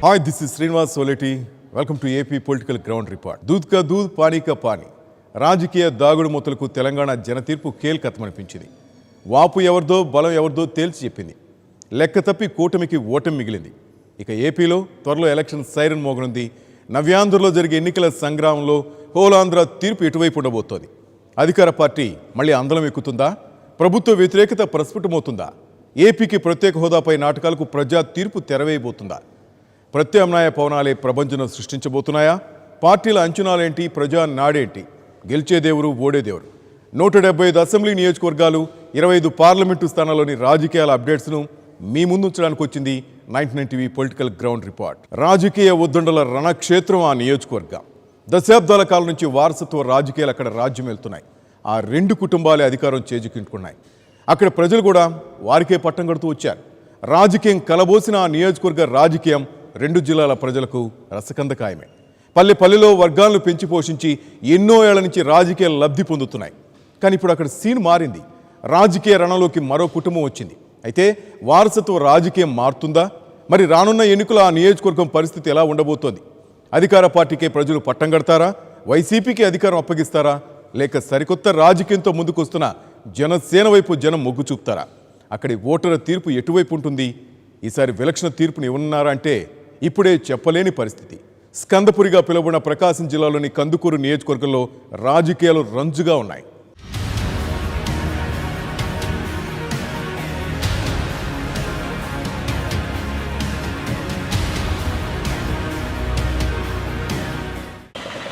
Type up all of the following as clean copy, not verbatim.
Hi, this is Srinivas Soleti. Welcome to AP Political Ground Report. दूध का दूध पानी का पानी రాజకీయ దాగుడు మూతలకు తెలంగాణ జనతీర్పు కీలకమనిపించింది. వాపు ఎవరిదో బలం ఎవరిదో తేల్చి చెప్పింది. లెక్క తప్పి కూటమికి ఓటమి మిగిలింది. ఇక ఏపీలో త్వరలో ఎలక్షన్ సైరన్ మోగనుంది. నవ్యాంధ్రలో జరిగే ఎన్నికల సంగ్రామంలో హోలాంధ్ర తీర్పు ఎటువైపు ఉండబోతోంది. అధికార పార్టీ మళ్ళీ అందలం ఎక్కుతుందా? ప్రభుత్వ వ్యతిరేకత ప్రస్ఫుటమవుతుందా? ఏపీకి ప్రత్యేక హోదాపై నాటకాలకు ప్రజా తీర్పు తెరవేయబోతుందా? ప్రత్యామ్నాయ పవనాలే ప్రభంజనం సృష్టించబోతున్నాయా? పార్టీల అంచనాలేంటి? ప్రజా నాడేంటి? గెలిచేదేవరు ఓడేదేవరు? 175 అసెంబ్లీ నియోజకవర్గాలు 25 పార్లమెంటు స్థానాల్లోని రాజకీయాల అప్డేట్స్ను మీ ముందుంచడానికి వచ్చింది 99 టీవీ పొలిటికల్ గ్రౌండ్ రిపోర్ట్. రాజకీయ ఉద్దండల రణక్షేత్రం ఆ నియోజకవర్గం. దశాబ్దాల కాలం నుంచి వారసత్వ రాజకీయాలు అక్కడ రాజ్యం వెళ్తున్నాయి. ఆ రెండు కుటుంబాలే అధికారం చేజిక్కింటుకున్నాయి. అక్కడ ప్రజలు కూడా వారికే పట్టం కడుతూ వచ్చారు. రాజకీయం కలబోసిన ఆ నియోజకవర్గ రాజకీయం 2 జిల్లాల ప్రజలకు రసకందకాయమే. పల్లెలో వర్గాలను పెంచి పోషించి ఎన్నో ఏళ్ల నుంచి రాజకీయ లబ్ధి పొందుతున్నాయి. కానీ ఇప్పుడు అక్కడ సీన్ మారింది. రాజకీయ రణంలోకి మరో కుటుంబం వచ్చింది. అయితే వారసత్వ రాజకీయం మారుతుందా? మరి రానున్న ఎన్నికల ఆ నియోజకవర్గం పరిస్థితి ఎలా ఉండబోతోంది? అధికార పార్టీకే ప్రజలు పట్టం కడతారా? వైసీపీకి అధికారం అప్పగిస్తారా? లేక సరికొత్త రాజకీయంతో ముందుకొస్తున్న జనసేన వైపు జనం మొగ్గు చూపుతారా? అక్కడి ఓటర్ల తీర్పు ఎటువైపు ఉంటుంది? ఈసారి విలక్షణ తీర్పుని ఇవ్వనున్నారా అంటే ఇప్పుడే చెప్పలేని పరిస్థితి. స్కందపురిగా పిలువబడిన ప్రకాశం జిల్లాలోని కందుకూరు నియోజకవర్గంలో రాజకీయాలు రంజుగా ఉన్నాయి.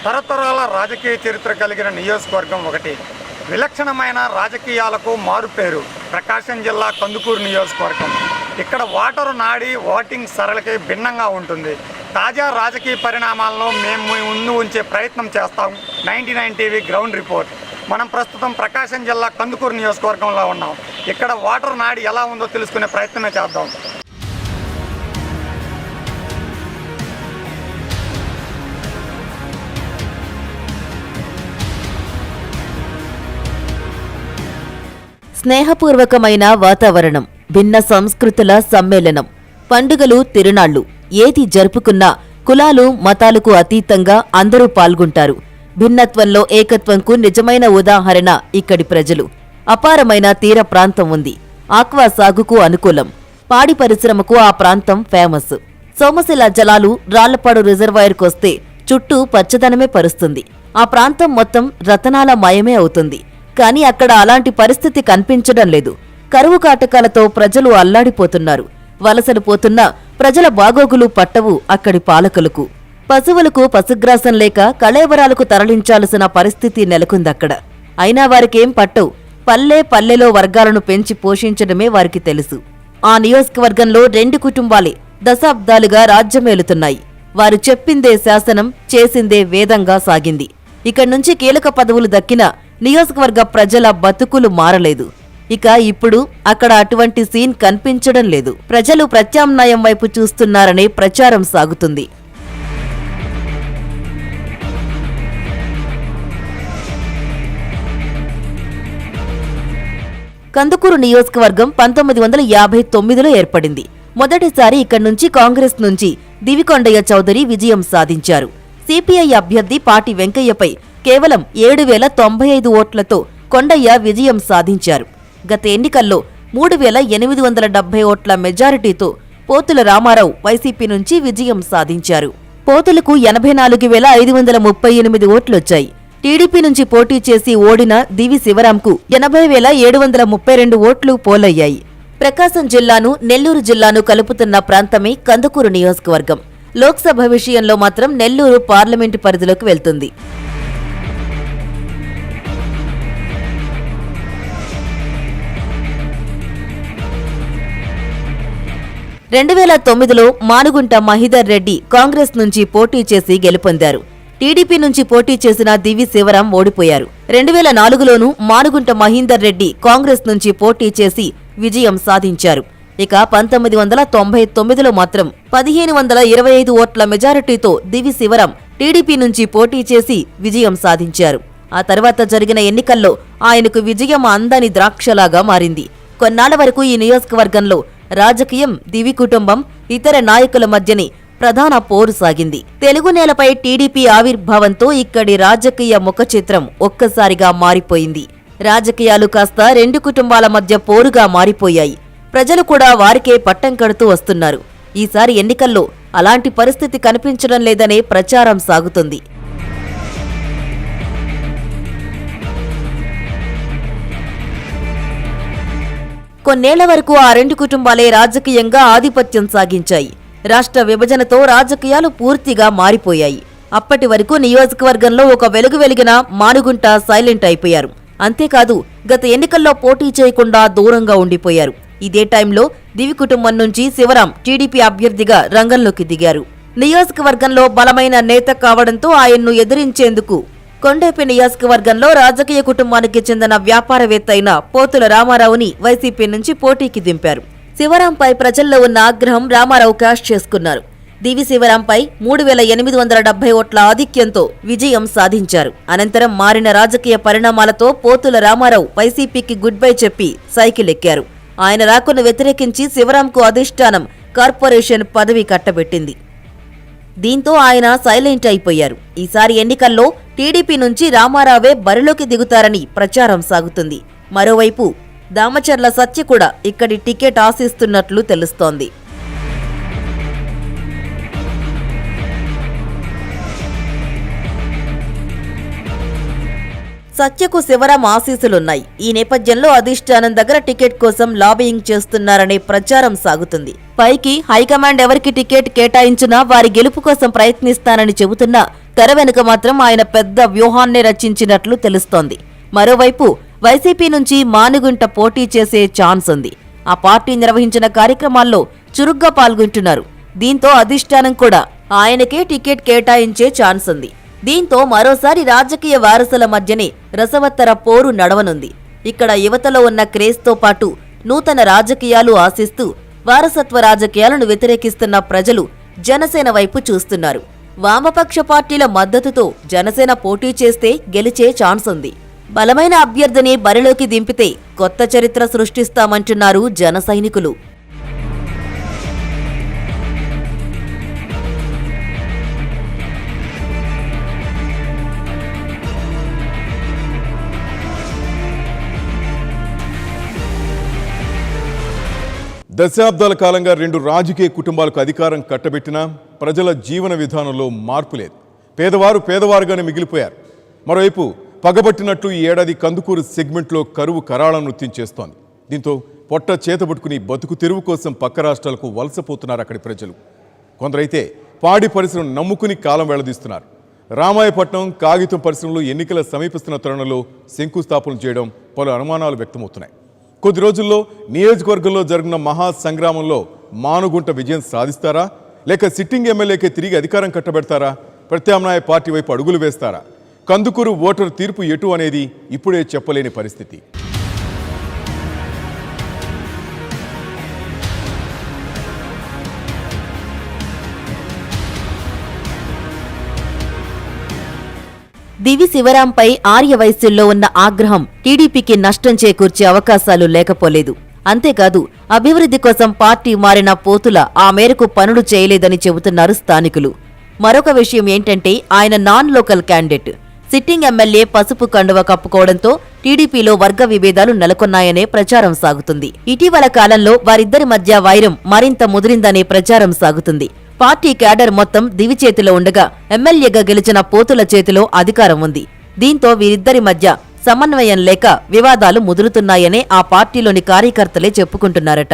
తరతరాల రాజకీయ చరిత్ర కలిగిన నియోజకవర్గం ఒకటి. విలక్షణమైన రాజకీయాలకు మారుపేరు ప్రకాశం జిల్లా కందుకూరు నియోజకవర్గం. ఇక్కడ ఓటరు నాడి ఓటింగ్ సరళికి భిన్నంగా ఉంటుంది. తాజా రాజకీయ పరిణామాలను మేము ముందు ఉంచే ప్రయత్నం చేస్తాం. 99 టీవీ గ్రౌండ్ రిపోర్ట్. మనం ప్రస్తుతం ప్రకాశం జిల్లా కందుకూరు నియోజకవర్గంలో ఉన్నాం. ఇక్కడ ఓటరు నాడి ఎలా ఉందో తెలుసుకునే ప్రయత్నమే చేద్దాం. స్నేహపూర్వకమైన వాతావరణం, భిన్న సంస్కృతుల సమ్మేళనం, పండుగలు, తిరునాళ్లు ఏది జరుపుకున్నా కులాలు మతాలకు అతీతంగా అందరూ పాల్గొంటారు. భిన్నత్వంలో ఏకత్వంకు నిజమైన ఉదాహరణ ఇక్కడి ప్రజలు. అపారమైన తీర ప్రాంతం ఉంది. ఆక్వా సాగుకు అనుకూలం. పాడి పరిశ్రమకు ఆ ప్రాంతం ఫేమస్. సోమశిల జలాలు రాళ్లపాడు రిజర్వాయర్కొస్తే చుట్టూ పచ్చదనమే పరుస్తుంది. ఆ ప్రాంతం మొత్తం రతనాల మయమే అవుతుంది. కానీ అక్కడ అలాంటి పరిస్థితి కనిపించడం లేదు. కరువు కాటకాలతో ప్రజలు అల్లాడిపోతున్నారు. వలసలు పోతున్నా ప్రజల బాగోగులు పట్టవు అక్కడి పాలకులకు. పశువులకు పశుగ్రాసం లేక కళేవరాలకు తరలించాల్సిన పరిస్థితి నెలకొందక్కడ. అయినా వారికేం పట్టవు. పల్లెలో వర్గాలను పెంచి పోషించడమే వారికి తెలుసు. ఆ నియోజకవర్గంలో 2 కుటుంబాలే దశాబ్దాలుగా రాజ్యమేలుతున్నాయి. వారు చెప్పిందే శాసనం, చేసిందే వేదంగా సాగింది. ఇక్కడి నుంచి కీలక పదవులు దక్కిన నియోజకవర్గ ప్రజల బతుకులు మారలేదు. ఇక ఇప్పుడు అక్కడ అటువంటి సీన్ కనిపించడం లేదు. ప్రజలు ప్రత్యామ్నాయం వైపు చూస్తున్నారనే ప్రచారం సాగుతుంది. కందుకూరు నియోజకవర్గం 1959లో ఏర్పడింది. మొదటిసారి ఇక్కడి నుంచి కాంగ్రెస్ నుంచి దివికొండయ్య చౌదరి విజయం సాధించారు. సిపిఐ అభ్యర్థి పాటి వెంకయ్యపై కేవలం 7,095 ఓట్లతో కొండయ్య విజయం సాధించారు. గత ఎన్నికల్లో 3,870 ఓట్ల మెజారిటీతో పోతుల రామారావు వైసీపీ నుంచి విజయం సాధించారు. పోతులకు 84,538 ఓట్లొచ్చాయి. టీడీపీ నుంచి పోటీ చేసి ఓడిన దివి శివరాంకు 80,732 ఓట్లు పోలయ్యాయి. ప్రకాశం జిల్లాను, నెల్లూరు జిల్లాను కలుపుతున్న ప్రాంతమే కందుకూరు నియోజకవర్గం. లోక్సభ విషయంలో మాత్రం నెల్లూరు పార్లమెంటు పరిధిలోకి వెళ్తుంది. 2009లో మానుగుంట మహిదర్ రెడ్డి కాంగ్రెస్ నుంచి పోటీ చేసి గెలుపొందారు. టీడీపీ నుంచి పోటీ చేసిన దివి శివరాం ఓడిపోయారు. 2004లోనూ మానుగుంట మహీందర్ రెడ్డి కాంగ్రెస్ నుంచి పోటీ చేసి విజయం సాధించారు. ఇక 1999లో మాత్రం 1,525 ఓట్ల మెజారిటీతో దివి శివరాం టీడీపీ నుంచి పోటీ చేసి విజయం సాధించారు. ఆ తర్వాత జరిగిన ఎన్నికల్లో ఆయనకు విజయం అందని ద్రాక్షలాగా మారింది. కొన్నాళ్ల వరకు ఈ నియోజకవర్గంలో రాజకీయం దివి కుటుంబం, ఇతర నాయకుల మధ్యనే ప్రధాన పోరు సాగింది. తెలుగు నేలపై టీడీపీ ఆవిర్భావంతో ఇక్కడి రాజకీయ ముఖచిత్రం ఒక్కసారిగా మారిపోయింది. రాజకీయాలు కాస్త రెండు కుటుంబాల మధ్య పోరుగా మారిపోయాయి. ప్రజలు కూడా వారికే పట్టం కడుతూ వస్తున్నారు. ఈసారి ఎన్నికల్లో అలాంటి పరిస్థితి కనిపించడం లేదనే ప్రచారం సాగుతుంది. కొన్నేళ్ల వరకు ఆ రెండు కుటుంబాలే రాజకీయంగా ఆధిపత్యం సాగించాయి. రాష్ట్ర విభజనతో రాజకీయాలు పూర్తిగా మారిపోయాయి. అప్పటి వరకు నియోజకవర్గంలో ఒక వెలుగు వెలిగిన మానుగుంట సైలెంట్ అయిపోయారు. అంతేకాదు గత ఎన్నికల్లో పోటీ చేయకుండా దూరంగా ఉండిపోయారు. ఇదే టైంలో దివి కుటుంబం నుంచి శివరాం టీడీపీ అభ్యర్థిగా రంగంలోకి దిగారు. నియోజకవర్గంలో బలమైన నేత కావడంతో ఆయన్ను ఎదిరించేందుకు కొండేపి నియోజకవర్గంలో రాజకీయ కుటుంబానికి చెందిన వ్యాపారవేత్త అయిన పోతుల రామారావుని వైసీపీ నుంచి పోటీకి దింపారు. శివరాంపై ప్రజల్లో ఉన్న ఆగ్రహం రామారావు క్యాష్ చేసుకున్నారు. దివి శివరాంపై 3870 ఓట్ల ఆధిక్యంతో విజయం సాధించారు. అనంతరం మారిన రాజకీయ పరిణామాలతో పోతుల రామారావు వైసీపీకి గుడ్ బై చెప్పి సైకిల్ ఎక్కారు. ఆయన రాకను వ్యతిరేకించి శివరాంకు అధిష్టానం కార్పొరేషన్ పదవి కట్టబెట్టింది. దీంతో ఆయన సైలెంట్ అయిపోయారు. ఈసారి ఎన్నికల్లో టీడీపీ నుంచి రామారావే బరిలోకి దిగుతారని ప్రచారం సాగుతుంది. మరోవైపు దామచర్ల సత్య కూడా ఇక్కడి టికెట్ ఆశిస్తున్నట్లు తెలుస్తోంది. సత్యకు శివరాం ఆశీస్సులున్నాయి. ఈ నేపథ్యంలో అధిష్టానం దగ్గర టికెట్ కోసం లాబియింగ్ చేస్తున్నారనే ప్రచారం సాగుతుంది. పైకి హైకమాండ్ ఎవరికి టికెట్ కేటాయించినా వారి గెలుపు కోసం ప్రయత్నిస్తానని చెబుతున్నా తెర వెనుక మాత్రం ఆయన పెద్ద వ్యూహాన్నే రచించినట్లు తెలుస్తోంది. మరోవైపు వైసీపీ నుంచి మానుగుంట పోటీ చేసే ఛాన్స్ ఉంది. ఆ పార్టీ నిర్వహించిన కార్యక్రమాల్లో చురుగ్గా పాల్గొంటున్నారు. దీంతో అధిష్టానం కూడా ఆయనకే టికెట్ కేటాయించే ఛాన్స్ ఉంది. దీంతో మరోసారి రాజకీయ వారసుల మధ్యనే రసవత్తర పోరు నడవనుంది. ఇక్కడ యువతలో ఉన్న క్రేజ్తో పాటు నూతన రాజకీయాలు ఆశిస్తూ వారసత్వ రాజకీయాలను వ్యతిరేకిస్తున్న ప్రజలు జనసేన వైపు చూస్తున్నారు. వామపక్ష పార్టీల మద్దతుతో జనసేన పోటీ చేస్తే గెలిచే ఛాన్స్ ఉంది. బలమైన అభ్యర్థిని బరిలోకి దింపితే కొత్త చరిత్ర సృష్టిస్తామంటున్నారు జన సైనికులు. దశాబ్దాల కాలంగా రెండు రాజకీయ కుటుంబాలకు అధికారం కట్టబెట్టినా ప్రజల జీవన విధానంలో మార్పు లేదు. పేదవారు పేదవారుగానే మిగిలిపోయారు. మరోవైపు పగబట్టినట్లు ఈ ఏడాది కందుకూరు సెగ్మెంట్లో కరువు కరాళం నృత్యం చేస్తోంది. దీంతో పొట్ట చేతబట్టుకుని బతుకు తెరువు కోసం పక్క రాష్ట్రాలకు వలసపోతున్నారు అక్కడి ప్రజలు. కొందరైతే పాడి పరిశ్రమను నమ్ముకుని కాలం వెళ్లదీస్తున్నారు. రామాయపట్నం కాగితం పరిశ్రమలో ఎన్నికల సమీపిస్తున్న తరుణంలో శంకుస్థాపనలు చేయడం పలు అనుమానాలు వ్యక్తమవుతున్నాయి. కొద్ది రోజుల్లో నియోజకవర్గంలో జరుగుతున్న మహా సంగ్రామంలో మానుగుంట విజయం సాధిస్తారా, లేక సిట్టింగ్ ఎమ్మెల్యేకే తిరిగి అధికారం కట్టబెడతారా, ప్రత్యామ్నాయ పార్టీ వైపు అడుగులు వేస్తారా? కందుకూరు ఓటరు తీర్పు ఎటు అనేది ఇప్పుడే చెప్పలేని పరిస్థితి. దివి శివరాంపై ఆర్యవైశ్యుల్లో ఉన్న ఆగ్రహం టీడీపీకి నష్టం చేకూర్చే అవకాశాలు లేకపోలేదు. అంతేకాదు అభివృద్ధి కోసం పార్టీ మారిన పోతుల ఆ మేరకు పనులు చేయలేదని చెబుతున్నారు స్థానికులు. మరొక విషయం ఏంటంటే ఆయన non local candidate. Sitting MLA పసుపు కండువ కప్పుకోవడంతో టీడీపీలో వర్గ విభేదాలు నెలకొన్నాయనే ప్రచారం సాగుతుంది. ఇటీవల కాలంలో వారిద్దరి మధ్య వైరం మరింత ముదిరిందనే ప్రచారం సాగుతుంది. పార్టీ క్యాడర్ మొత్తం దివి చేతిలో ఉండగా ఎమ్మెల్యేగా గెలిచిన పోతుల చేతిలో అధికారం ఉంది. దీంతో వీరిద్దరి మధ్య సమన్వయం లేక వివాదాలు ముదురుతున్నాయనే ఆ పార్టీలోని కార్యకర్తలే చెప్పుకుంటున్నారట.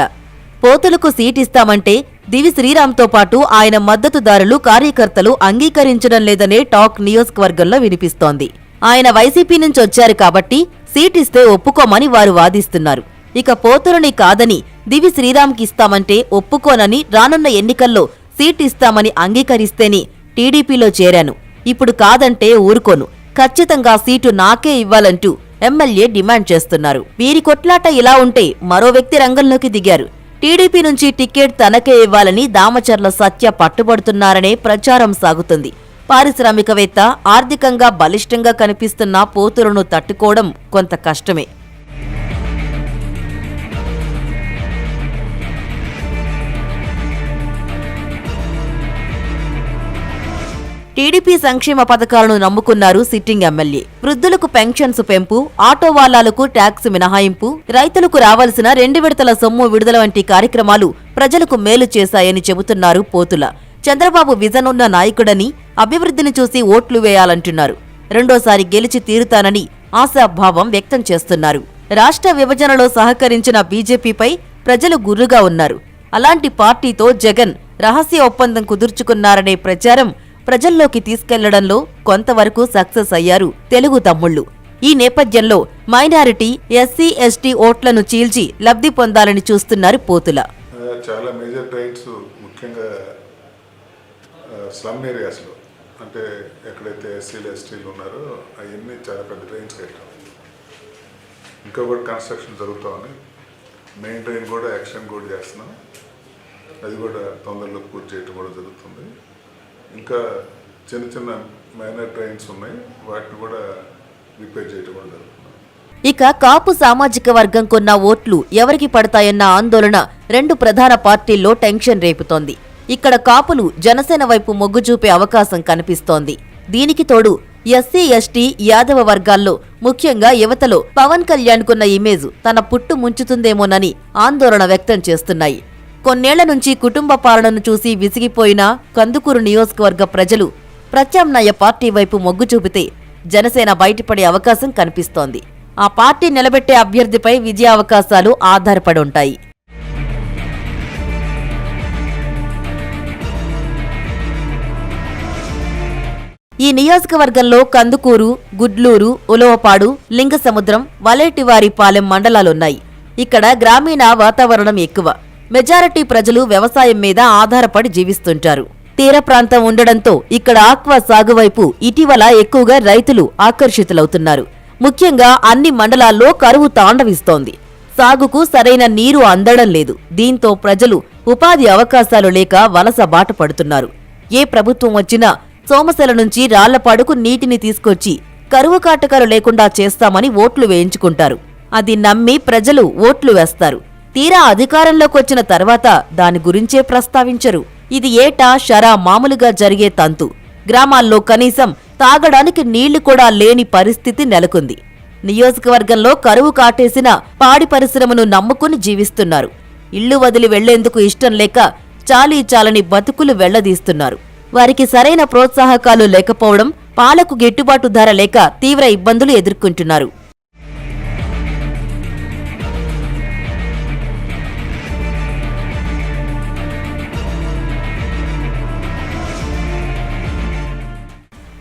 పోతులకు సీటిస్తామంటే దివి శ్రీరామ్తో పాటు ఆయన మద్దతుదారులు కార్యకర్తలు అంగీకరించడం లేదనే టాక్ నియోజకవర్గంలో వినిపిస్తోంది. ఆయన వైసీపీ నుంచి వచ్చారు కాబట్టి సీటిస్తే ఒప్పుకోమని వారు వాదిస్తున్నారు. ఇక పోతులని కాదని దివి శ్రీరామ్కి ఇస్తామంటే ఒప్పుకోనని రానున్న ఎన్నికల్లో సీట్ ఇస్తామని అంగీకరిస్తేనే టీడీపీలో చేరాను, ఇప్పుడు కాదంటే ఊరుకోను, ఖచ్చితంగా సీటు నాకే ఇవ్వాలంటూ ఎమ్మెల్యే డిమాండ్ చేస్తున్నారు. వీరి కొట్లాట ఇలా ఉంటే మరో వ్యక్తి రంగంలోకి దిగారు. టీడీపీ నుంచి టికెట్ తనకే ఇవ్వాలని దామచర్ల సత్య పట్టుబడుతున్నారనే ప్రచారం సాగుతుంది. పారిశ్రామికవేత్త, ఆర్థికంగా బలిష్టంగా కనిపిస్తున్న పోతులను తట్టుకోవడం కొంత కష్టమే. టీడీపీ సంక్షేమ పథకాలను నమ్ముకున్నారు సిట్టింగ్ ఎమ్మెల్యే. వృద్ధులకు పెన్షన్స్ పెంపు, ఆటో వాలాలకు ట్యాక్స్ మినహాయింపు, రైతులకు రావాల్సిన 2 విడతల సొమ్ము విడుదల వంటి కార్యక్రమాలు ప్రజలకు మేలు చేశాయని చెబుతున్నారు పోతుల. చంద్రబాబు విజన్ ఉన్న నాయకుడని, అభివృద్ధిని చూసి ఓట్లు వేయాలంటున్నారు. రెండోసారి గెలిచి తీరుతానని ఆశాభావం వ్యక్తం చేస్తున్నారు. రాష్ట్ర విభజనలో సహకరించిన బీజేపీపై ప్రజలు గుర్రుగా ఉన్నారు. అలాంటి పార్టీతో జగన్ రహస్య ఒప్పందం కుదుర్చుకున్నారనే ప్రచారం ప్రజల్లోకి తీసుకెళ్లడంలో కొంతవరకు సక్సెస్ అయ్యారు తెలుగు తమ్ముళ్లు. ఈ నేపథ్యంలో మైనారిటీ, ఎస్సీ, ఎస్టీ ఓట్లను చీల్చి లబ్ధి పొందాలని చూస్తున్నారు పోతుల. చాలా మేజర్ డ్రైన్స్, ముఖ్యంగా స్లమ్ ఏరియాస్లో, అంటే ఎక్కడైతే ఎస్సీలు ఎస్టీలు ఉన్నారో అవన్నీ చాలా పెద్ద డ్రైన్స్ కట్టాం. ఇంకా కూడా కన్స్ట్రక్షన్ జరుగుతూ ఉంది. మెయిన్ డ్రైన్ కూడా యాక్షన్ కూడా చేస్తున్నాం. అది కూడా తొందరలో పూర్తి చేయడం కూడా జరుగుతుంది. ఇంకా చిన్న చిన్న మైనర్ డ్రైన్స్ ఉన్నాయి, వాటిని కూడా రిపేర్ చేయడం కూడా జరుగుతుంది. ఇక కాపు సామాజిక వర్గం కొన్న ఓట్లు ఎవరికి పడతాయన్న ఆందోళన 2 ప్రధాన పార్టీల్లో టెన్షన్ రేపుతోంది. ఇక్కడ కాపులు జనసేన వైపు మొగ్గు చూపే అవకాశం కనిపిస్తోంది. దీనికి తోడు ఎస్సీ, ఎస్టీ, యాదవ వర్గాల్లో ముఖ్యంగా యువతలో పవన్ కళ్యాణ్ కున్న ఇమేజ్ తన పుట్టు ముంచుతుందేమోనని ఆందోళన వ్యక్తం చేస్తున్నాయి. కొన్నేళ్ల నుంచి కుటుంబ పాలనను చూసి విసిగిపోయిన కందుకూరు నియోజకవర్గ ప్రజలు ప్రత్యామ్నాయ పార్టీ వైపు మొగ్గు చూపితే జనసేన బయటపడే అవకాశం కనిపిస్తోంది. ఆ పార్టీ నిలబెట్టే అభ్యర్థిపై విజయావకాశాలు ఆధారపడి ఉంటాయి. ఈ నియోజకవర్గంలో కందుకూరు, గుడ్లూరు, ఉలవపాడు, లింగసముద్రం, వలేటివారిపాలెం మండలాలున్నాయి. ఇక్కడ గ్రామీణ వాతావరణం ఎక్కువ. మెజారిటీ ప్రజలు వ్యవసాయం మీద ఆధారపడి జీవిస్తుంటారు. తీర ప్రాంతం ఉండడంతో ఇక్కడ ఆక్వా సాగు వైపు ఇటీవల ఎక్కువగా రైతులు ఆకర్షితులవుతున్నారు. ముఖ్యంగా అన్ని మండలాల్లో కరువు తాండవిస్తోంది. సాగుకు సరైన నీరు అందడం లేదు. దీంతో ప్రజలు ఉపాధి అవకాశాలు లేక వలస బాట పడుతున్నారు. ఏ ప్రభుత్వం వచ్చినా సోమశల నుంచి రాళ్లపాడుకు నీటిని తీసుకొచ్చి కరువు కాటకాలు లేకుండా చేస్తామని ఓట్లు వేయించుకుంటారు. అది నమ్మి ప్రజలు ఓట్లు వేస్తారు. తీరా అధికారంలోకొచ్చిన తర్వాత దాని గురించే ప్రస్తావించరు. ఇది ఏటా షరా మామూలుగా జరిగే తంతు. గ్రామాల్లో కనీసం తాగడానికి నీళ్లు కూడా లేని పరిస్థితి నెలకొంది. నియోజకవర్గంలో కరువు కాటేసిన పాడి పరిశ్రమను నమ్ముకుని జీవిస్తున్నారు. ఇళ్లు వదిలి వెళ్లేందుకు ఇష్టం లేక చాలీ చాలని బతుకులు వెళ్లదీస్తున్నారు. వారికి సరైన ప్రోత్సాహకాలు లేకపోవడం, పాలకు గిట్టుబాటు ధర లేక తీవ్ర ఇబ్బందులు ఎదుర్కొంటున్నారు.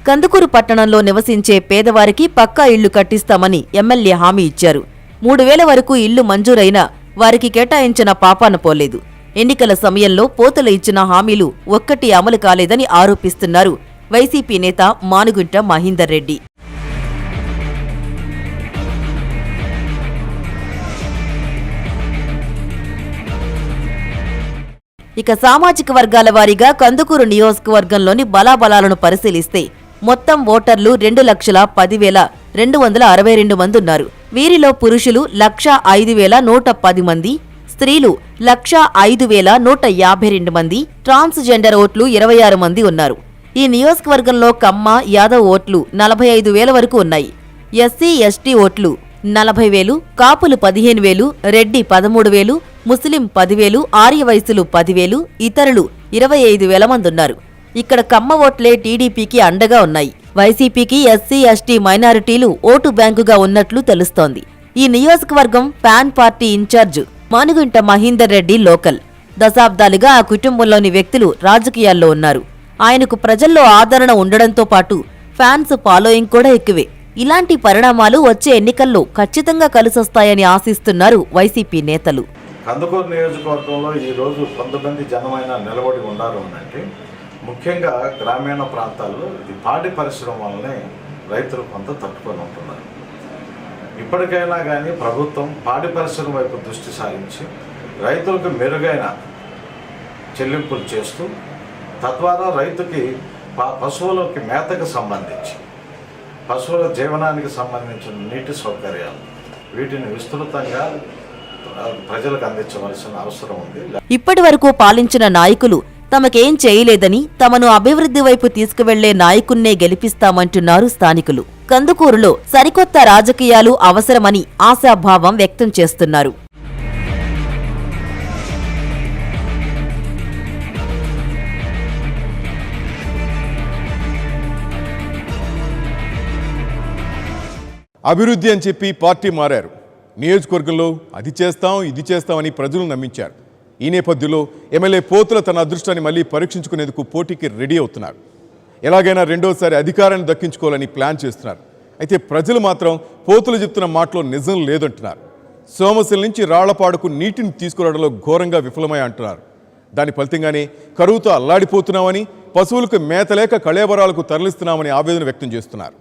కందుకూరు పట్టణంలో నివసించే పేదవారికి పక్కా ఇళ్లు కట్టిస్తామని ఎమ్మెల్యే హామీ ఇచ్చారు. 3000 వరకు ఇళ్లు మంజూరైనా వారికి కేటాయించిన పాపాన పోలేదు. ఎన్నికల సమయంలో పోతల ఇచ్చిన హామీలు ఒక్కటి అమలు కాలేదని ఆరోపిస్తున్నారు వైసీపీ నేత మానుగుంట మహీందర్ రెడ్డి. ఇక సామాజిక వర్గాల వారీగా కందుకూరు నియోజకవర్గంలోని బలాబలాలను పరిశీలిస్తే మొత్తం ఓటర్లు 2,10,262 మంది ఉన్నారు. వీరిలో పురుషులు 1,05,110 మంది, స్త్రీలు 1,05,152 మంది, ట్రాన్స్జెండర్ ఓట్లు 26 మంది ఉన్నారు. ఈ నియోజకవర్గంలో కమ్మ, యాదవ్ ఓట్లు 45,000 వరకు ఉన్నాయి. ఎస్సీ, ఎస్టీ ఓట్లు 40,000, కాపులు 15,000, రెడ్డి 13,000, ముస్లిం 10,000, ఆర్యవైశ్యులు 10,000, ఇతరులు 25,000 మంది ఉన్నారు. ఇక్కడ కమ్మ ఓట్లే టీడీపీకి అండగా ఉన్నాయి. వైసీపీకి ఎస్సీ, ఎస్టీ మైనారిటీలు ఓటు బ్యాంకుగా ఉన్నట్లు తెలుస్తోంది. ఈ నియోజకవర్గం fan party in charge Manugunta Mahindar Reddy local. దశాబ్దాలుగా ఆ కుటుంబంలోని వ్యక్తులు రాజకీయాల్లో ఉన్నారు. ఆయనకు ప్రజల్లో ఆదరణ ఉండడంతో పాటు ఫ్యాన్స్ ఫాలోయింగ్ కూడా ఎక్కువే. ఇలాంటి పరిణామాలు వచ్చే ఎన్నికల్లో ఖచ్చితంగా కలిసొస్తాయని ఆశిస్తున్నారు వైసీపీ నేతలు. కందుకూరు నియోజకవర్గంలో ఈరోజు కొంతమంది జనమైన నిలబడి ఉన్నారు అంటే ముఖ్యంగా గ్రామీణ ప్రాంతాల్లో ఇది పాడి పరిశ్రమ వల్లనే రైతులు కొంత తట్టుకొని ఉంటున్నారు. ఇప్పటికైనా కానీ ప్రభుత్వం పాడి పరిశ్రమ వైపు దృష్టి సారించి రైతులకు మెరుగైన చెల్లింపులు చేస్తూ తద్వారా రైతుకి పశువులకి మేతకు సంబంధించి పశువుల జీవనానికి సంబంధించిన నీటి సౌకర్యాలు వీటిని విస్తృతంగా ప్రజలకు అందించవలసిన అవసరం ఉంది. ఇప్పటి వరకు పాలించిన నాయకులు తమకేం చేయలేదని తమను అభివృద్ధి వైపు తీసుకువెళ్లే నాయకున్నే గెలిపిస్తామంటున్నారు స్థానికులు. కందుకూరులో సరికొత్త రాజకీయాలు అవసరమని ఆశాభావం వ్యక్తం చేస్తున్నారు. అభివృద్ధి అని చెప్పి పార్టీ మారారు. నియోజకవర్గంలో అది చేస్తాం ఇది చేస్తామని ప్రజలు నమ్మించారు. ఈ నేపథ్యంలో ఎమ్మెల్యే పోతుల తన అదృష్టాన్ని మళ్లీ పరీక్షించుకునేందుకు పోటీకి రెడీ అవుతున్నారు. ఎలాగైనా రెండోసారి అధికారాన్ని దక్కించుకోవాలని ప్లాన్ చేస్తున్నారు. అయితే ప్రజలు మాత్రం పోతులు చెప్తున్న మాటలో నిజం లేదంటున్నారు. సోమశిల నుంచి రాళ్లపాడుకు నీటిని తీసుకురావడంలో ఘోరంగా విఫలమై అంటున్నారు. దాని ఫలితంగానే కరువుతో అల్లాడిపోతున్నామని, పశువులకు మేతలేక కళేబరాలకు తరలిస్తున్నామని ఆవేదన వ్యక్తం చేస్తున్నారు.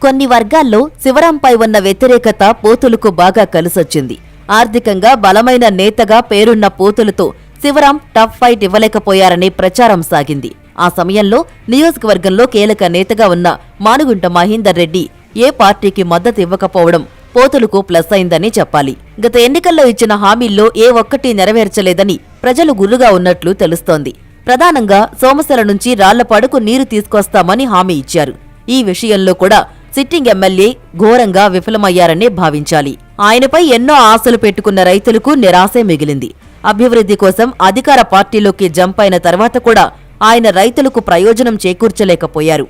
కొన్ని వర్గాల్లో శివరాంపై ఉన్న వ్యతిరేకత పోతులకు బాగా కలిసొచ్చింది. ఆర్థికంగా బలమైన నేతగా పేరున్న పోతులతో శివరాం టఫ్ ఫైట్ ఇవ్వలేకపోయారనే ప్రచారం సాగింది. ఆ సమయంలో నియోజకవర్గంలో కీలక నేతగా ఉన్న మానుగుంట మహేందర్ రెడ్డి ఏ పార్టీకి మద్దతు ఇవ్వకపోవడం పోతులకు ప్లస్ అయిందని చెప్పాలి. గత ఎన్నికల్లో ఇచ్చిన హామీల్లో ఏ ఒక్కటీ నెరవేర్చలేదని ప్రజలు గుర్రుగా ఉన్నట్లు తెలుస్తోంది. ప్రధానంగా సోమశిల నుంచి రాళ్లపాడుకు నీరు తీసుకొస్తామని హామీ ఇచ్చారు. ఈ విషయంలో కూడా సిట్టింగ్ ఎమ్మెల్యే ఘోరంగా విఫలమయ్యారనే భావించాలి. ఆయనపై ఎన్నో ఆశలు పెట్టుకున్న రైతులకు నిరాశే మిగిలింది. అభివృద్ధి కోసం అధికార పార్టీలోకి జంప్ అయిన తర్వాత కూడా ఆయన రైతులకు ప్రయోజనం చేకూర్చలేకపోయారు.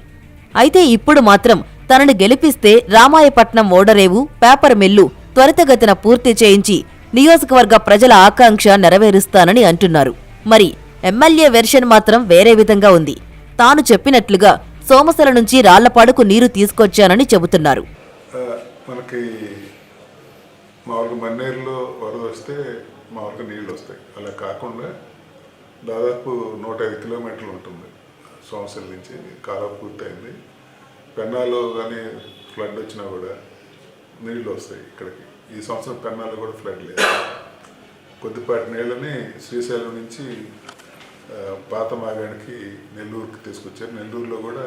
అయితే ఇప్పుడు మాత్రం తనను గెలిపిస్తే రామాయపట్నం ఓడరేవు, పేపర్ మిల్లు త్వరితగతిన పూర్తి చేయించి నియోజకవర్గ ప్రజల ఆకాంక్ష నెరవేరుస్తానని అంటున్నారు. మరి ఎమ్మెల్యే వెర్షన్ మాత్రం వేరే విధంగా ఉంది. తాను చెప్పినట్లుగా సోమశిల నుంచి రాళ్లపాడుకు నీరు తీసుకొచ్చానని చెబుతున్నారు. మనకి మామూలుగా మన్నేరులో వరద వస్తే మామూలుగా నీళ్ళు వస్తాయి. అలా కాకుండా దాదాపు 105 కిలోమీటర్లు ఉంటుంది సోమశిల నుంచి. కాలువ పూర్తయింది. పెన్నాలో కానీ ఫ్లడ్ వచ్చినా కూడా నీళ్ళు వస్తాయి ఇక్కడికి. ఈ సంవత్సరం పెన్నాలో కూడా ఫ్లడ్ లేదు. కొద్దిపాటి నీళ్ళని శ్రీశైలం నుంచి పాత మాగానికి నెల్లూరుకి తీసుకొచ్చారు. నెల్లూరులో కూడా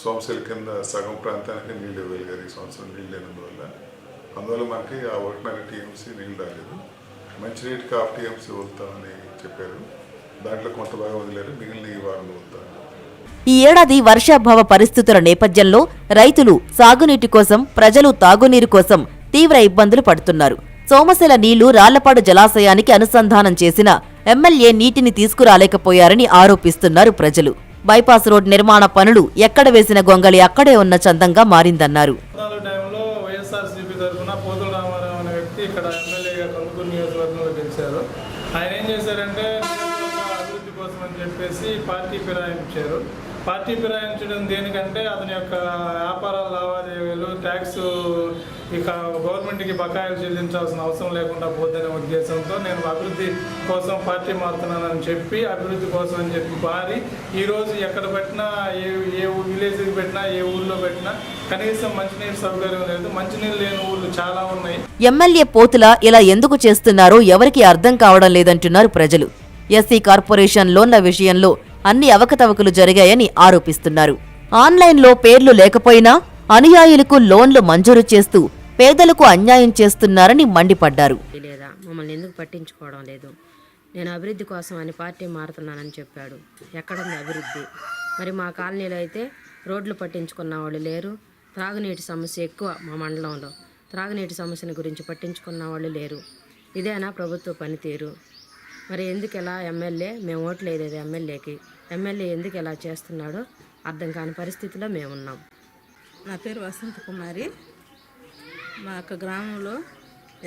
సోమశిల కింద సగం ప్రాంతానికి నీళ్ళు ఇవ్వగలిగారు. ఈ సంవత్సరం నీళ్ళు లేనందువల్ల అందువల్ల మనకి ఆ 1.5 టీఎంసీ నీళ్ళు రాలేదు. మంచినీటికి 1/2 టీఎంసీ వదులుతామని చెప్పారు. దాంట్లో కొంత బాగా వదిలేరు. మిగిలిన ఈ వారం వదులుతారు. ఈ ఏడాది వర్షాభావ పరిస్థితుల నేపథ్యంలో రైతులు సాగునీటి కోసం, ప్రజలు తాగునీరు కోసం తీవ్ర ఇబ్బందులు పడుతున్నారు. సోమశిల నీళ్లు రాళ్లపాడు జలాశయానికి అనుసంధానం చేసిన ఎమ్మెల్యే నీటిని తీసుకురాలేకపోయారని ఆరోపిస్తున్నారు ప్రజలు. బైపాస్ రోడ్ నిర్మాణ పనులు ఎక్కడ వేసిన గొంగళి అక్కడే ఉన్న చందంగా మారిందన్నారు. వైఎస్ఆర్సీపీ తరఫున పోతుల రామారావు అనే వ్యక్తి ఇక్కడ ఎమ్మెల్యేగా కందుకూరు నియోజకవర్గంలో గెలిచారు. ఆయన ఏం చేశారంటే అభివృద్ధి కోసం అని చెప్పేసి పార్టీ ఫిరాయించారు. పార్టీ ఫిరాయించడం దేనికంటే అతని యొక్క వ్యాపార లావాదేవీలు, ట్యాక్స్ ఇక గవర్నమెంట్కి బకాయిలు చెల్లించాల్సిన అవసరం లేకుండా పోద్దనే ఉద్దేశంతో నేను అభివృద్ధి కోసం పార్టీ మారుతున్నానని చెప్పి అభివృద్ధి కోసం అని చెప్పి మారి ఈరోజు ఎక్కడ పెట్టినా ఏ విలేజ్కి పెట్టినా ఏ ఊళ్ళో పెట్టినా కనీసం మంచినీరు సౌకర్యం లేదు. మంచినీరు లేని ఊళ్ళు చాలా ఉన్నాయి. ఎమ్మెల్యే పోతుల ఇలా ఎందుకు చేస్తున్నారో ఎవరికీ అర్థం కావడం లేదంటున్నారు ప్రజలు. ఎస్సీ కార్పొరేషన్ లోన్ల విషయంలో అన్ని అవకతవకలు జరిగాయని ఆరోపిస్తున్నారు. ఆన్లైన్లో పేర్లు లేకపోయినా అనుయాయులకు లోన్లు మంజూరు చేస్తూ పేదలకు అన్యాయం చేస్తున్నారని మండిపడ్డారు. లేదా మమ్మల్ని ఎందుకు పట్టించుకోవడం లేదు? నేను అభివృద్ధి కోసం అని పార్టీ మారుతున్నానని చెప్పాడు. ఎక్కడుంది అభివృద్ధి? మరి మా కాలనీలో అయితే రోడ్లు పట్టించుకున్న వాళ్ళు లేరు. త్రాగునీటి సమస్య ఎక్కువ మా మండలంలో. త్రాగునీటి సమస్యను గురించి పట్టించుకున్న వాళ్ళు లేరు. ఇదేనా ప్రభుత్వ పనితీరు? మరి ఎందుకు ఎలా ఎమ్మెల్యే, మేము ఓట్లు వేయలేదు ఎమ్మెల్యేకి, ఎమ్మెల్యే ఎందుకు ఎలా చేస్తున్నాడో అర్థం కాని పరిస్థితిలో మేమున్నాం. నా పేరు వసంత కుమారి. మా యొక్క గ్రామంలో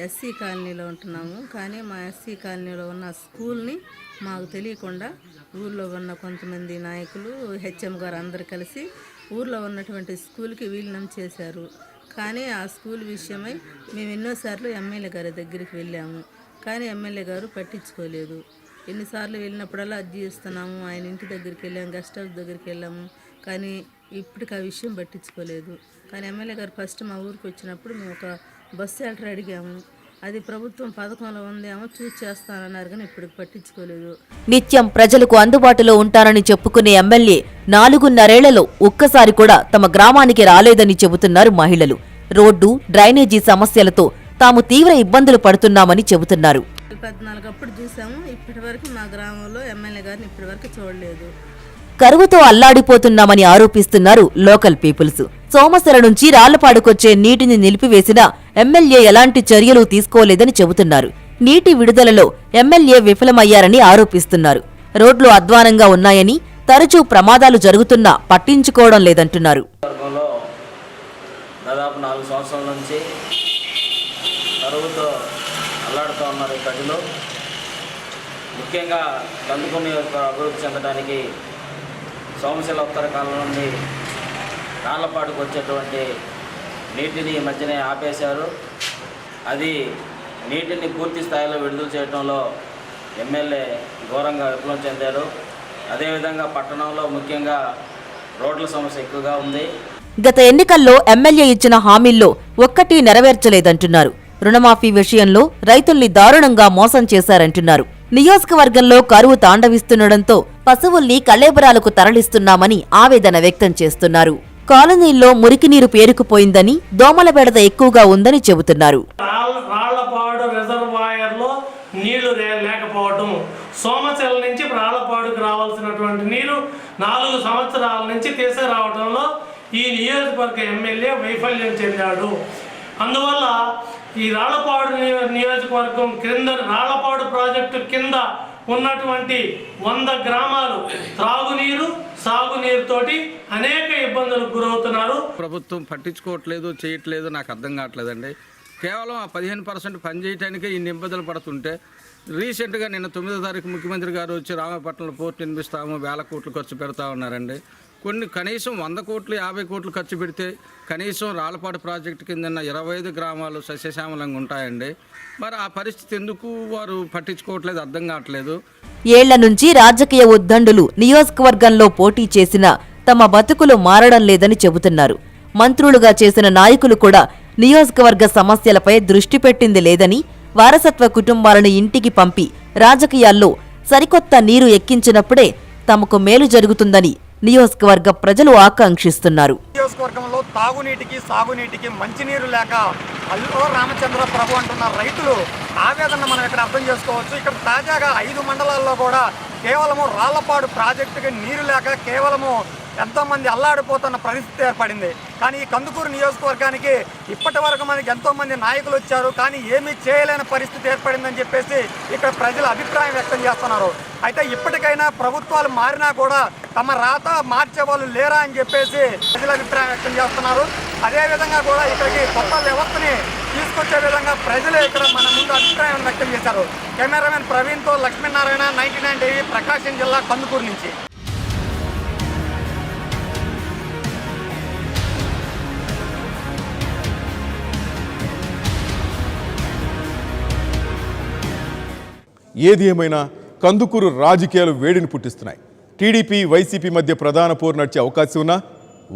ఎస్సీ కాలనీలో ఉంటున్నాము. కానీ మా ఎస్సీ కాలనీలో ఉన్న స్కూల్ని మాకు తెలియకుండా ఊళ్ళో ఉన్న కొంతమంది నాయకులు, హెచ్ఎం గారు అందరు కలిసి ఊళ్ళో ఉన్నటువంటి స్కూల్కి విలీనం చేశారు. కానీ ఆ స్కూల్ విషయమై మేము ఎన్నోసార్లు ఎమ్మెల్యే గారి దగ్గరికి వెళ్ళాము. కానీ ఎమ్మెల్యే గారు పట్టించుకోలేదు. ఎన్నిసార్లు వెళ్ళినప్పుడల్లా అర్జీ ఇస్తున్నాము. ఆయన ఇంటి దగ్గరికి వెళ్ళాము, గెస్ట్ హౌస్ దగ్గరికి వెళ్ళాము. కానీ ఇప్పటికి ఆ విషయం పట్టించుకోలేదు. కానీ ఎమ్మెల్యే గారు ఫస్ట్ మా ఊరికి వచ్చినప్పుడు మేము ఒక బస్సు షెల్టర్ అడిగాము. అది ప్రభుత్వం పథకంలో ఉందేమో చూసి చేస్తానన్నారు కానీ ఇప్పటికి పట్టించుకోలేదు. నిత్యం ప్రజలకు అందుబాటులో ఉంటానని చెప్పుకునే ఎమ్మెల్యే 4.5 ఒక్కసారి కూడా తమ గ్రామానికి రాలేదని చెబుతున్నారు మహిళలు. రోడ్డు, డ్రైనేజీ సమస్యలతో తాము తీవ్ర ఇబ్బందులు పడుతున్నామని చెబుతున్నారు. 14 అప్పుడు చూసాము, ఇప్పటి వరకు మా గ్రామంలో ఎమ్మెల్యే గారిని ఇప్పటి వరకు చూడలేదు. కరువుతో అల్లాడిపోతున్నామని ఆరోపిస్తున్నారు లోకల్ పీపుల్స్. సోమశిల నుంచి రాళ్లపాడుకొచ్చే నీటిని నిలిపివేసినా ఎమ్మెల్యే ఎలాంటి చర్యలు తీసుకోలేదని చెబుతున్నారు. నీటి విడుదలలో ఎమ్మెల్యే విఫలమయ్యారని ఆరోపిస్తున్నారు. రోడ్లు అధ్వానంగా ఉన్నాయని, తరచూ ప్రమాదాలు జరుగుతున్నా పట్టించుకోవడం లేదంటున్నారు. దాదాపు 4 సంవత్సరాల నుంచి కరువుతో అల్లాడుతూ ఉన్నారు ఈ ప్రజలు. ముఖ్యంగా కందుకూరు నియోజకవర్గం అభివృద్ధి చెందడానికి సోమశిల ఉత్తర కాలం నుండి రాళ్లపాడుకు వచ్చేటువంటి నీటిని ఈ మధ్యనే ఆపేశారు. అది నీటిని పూర్తి స్థాయిలో విడుదల చేయడంలో ఎమ్మెల్యే ఘోరంగా విఫలం చెందారు. అదేవిధంగా పట్టణంలో ముఖ్యంగా రోడ్ల సమస్య ఎక్కువగా ఉంది. గత ఎన్నికల్లో ఎమ్మెల్యే ఇచ్చిన హామీల్లో ఒక్కటీ నెరవేర్చలేదంటున్నారు. రుణమాఫీ విషయంలో రైతుల్ని దారుణంగా మోసం చేశారంటున్నారు. నియోజకవర్గంలో కరువు తాండవిస్తుండటంతో పశువుల్ని కళేబరాలకు తరలిస్తున్నామని ఆవేదన వ్యక్తం చేస్తున్నారు. కాలనీల్లో మురికి నీరు పేరుకుపోయిందని, దోమల బెడద ఎక్కువగా ఉందని చెబుతున్నారు. రాళ్లపాడు రిజర్వాయర్లో నీళ్లు లేకపోవడం, సోమశిల నుంచి రాళ్లపాడుకు రావాల్సినటువంటి నీరు 4 సంవత్సరాల నుంచి తీసుకురావడంలో ఈ నియోజకవర్గ ఎమ్మెల్యే వైఫల్యం చెందాడు. అందువల్ల ఈ రాళ్లపాడు నియోజకవర్గం క్రింద రాళ్లపాడు ప్రాజెక్టు కింద ఉన్నటువంటి 100 గ్రామాలు త్రాగునీరు, సాగునీరుతోటి అనేక ఇబ్బందులకు గురవుతున్నారు. ప్రభుత్వం పట్టించుకోవట్లేదు, చేయట్లేదు, నాకు అర్థం కావట్లేదండి. కేవలం ఆ 15% పనిచేయటానికే ఇన్ని ఇబ్బందులు పడుతుంటే రీసెంట్గా నిన్న 9వ తారీఖు ముఖ్యమంత్రి గారు వచ్చి రామపట్నంలో పోర్టు నిర్మిస్తాము, 1000 కోట్లు ఖర్చు పెడతా ఉన్నారండి. కనీసం 100 కోట్లు 50 కోట్లు ఖర్చు పెడితే కనీసం రాళ్లపాడు ప్రాజెక్టు కింద 25 గ్రామాలు సస్యశ్యామలంగా ఉంటాయండి. మరి ఆ పరిస్థితి ఎందుకు వారు పట్టించుకోవట్లేదు అర్థం కావట్లేదు. ఏళ్ల నుంచి రాజకీయ ఉద్దండులు నియోజకవర్గంలో పోటీ చేసినా తమ బతుకులు మారడం లేదని చెబుతున్నారు. మంత్రులుగా చేసిన నాయకులు కూడా నియోజకవర్గ సమస్యలపై దృష్టి పెట్టింది లేదని, వారసత్వ కుటుంబాలను ఇంటికి పంపి రాజకీయాల్లో సరికొత్త నీరు ఎక్కించినప్పుడే తమకు మేలు జరుగుతుందని నియోజకవర్గ ప్రజలు ఆకాంక్షిస్తున్నారు. నియోజకవర్గంలో తాగునీటికి, సాగునీటికి మంచినీరు లేక అల్లో రామచంద్ర ప్రభు అంటున్న రైతులు ఆవేదన మనం ఇక్కడ అర్థం చేసుకోవచ్చు. ఇక్కడ తాజాగా 5 మండలాల్లో కూడా కేవలము రాళ్లపాడు ప్రాజెక్టుకి నీరు లేక కేవలము ఎంతోమంది అల్లాడిపోతున్న పరిస్థితి ఏర్పడింది. కానీ ఈ కందుకూరు నియోజకవర్గానికి ఇప్పటి వరకు మనకి ఎంతోమంది నాయకులు వచ్చారు, కానీ ఏమీ చేయలేని పరిస్థితి ఏర్పడిందని చెప్పేసి ఇక్కడ ప్రజలు అభిప్రాయం వ్యక్తం చేస్తున్నారు. అయితే ఇప్పటికైనా ప్రభుత్వాలు మారినా కూడా తమ రాత మార్చే వాళ్ళు లేరా అని చెప్పేసి ప్రజలు అభిప్రాయం వ్యక్తం చేస్తున్నారు. అదేవిధంగా కూడా ఇక్కడికి కొత్త వ్యవస్థని తీసుకొచ్చే విధంగా ప్రజలు ఇక్కడ మన ముందు అభిప్రాయం వ్యక్తం చేశారు. కెమెరామెన్ ప్రవీణ్తో లక్ష్మీనారాయణ, 99 టీవీ, ప్రకాశం జిల్లా కందుకూరు నుంచి. ఏది ఏమైనా కందుకూరు రాజకీయాలు వేడిని పుట్టిస్తున్నాయి. టీడీపీ, వైసీపీ మధ్య ప్రధాన పోరు నడిచే అవకాశం ఉన్నా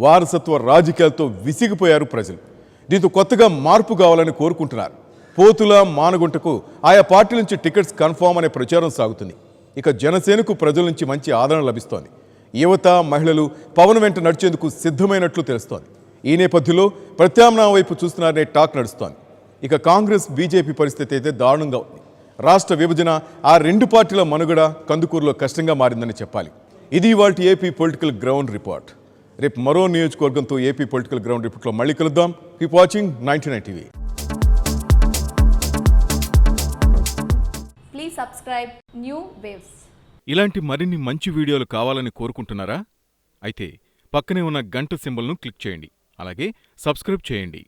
వారసత్వ రాజకీయాలతో విసిగిపోయారు ప్రజలు. దీంతో కొత్తగా మార్పు కావాలని కోరుకుంటున్నారు. పోతుల, మానగుంటకు ఆయా పార్టీల నుంచి టికెట్స్ కన్ఫామ్ అనే ప్రచారం సాగుతుంది. ఇక జనసేనకు ప్రజల నుంచి మంచి ఆదరణ లభిస్తోంది. యువత, మహిళలు పవన్ వెంట నడిచేందుకు సిద్ధమైనట్లు తెలుస్తోంది. ఈ నేపథ్యంలో ప్రత్యామ్నాయం వైపు చూస్తున్నారనే టాక్ నడుస్తోంది. ఇక కాంగ్రెస్, బీజేపీ పరిస్థితి అయితే దారుణంగా ఉంది. రాష్ట్ర విభజన ఆ 2 పార్టీల మనుగడ కందుకూరులో కష్టంగా మారిందని చెప్పాలి. ఇది ఇవాల్టి ఏపీ పొలిటికల్ గ్రౌండ్ రిపోర్ట్. రేపు మరో నియోజకవర్గంతో ఏపీ పొలిటికల్ గ్రౌండ్ రిపోర్ట్లో మళ్ళీ కలుద్దాం. Keep watching 99 TV. Please subscribe new waves. ఇలాంటి మరిన్ని మంచి వీడియోలు కావాలని కోరుకుంటున్నారా? అయితే పక్కనే ఉన్న గంట సింబల్ను క్లిక్ చేయండి. అలాగే సబ్స్క్రైబ్ చేయండి.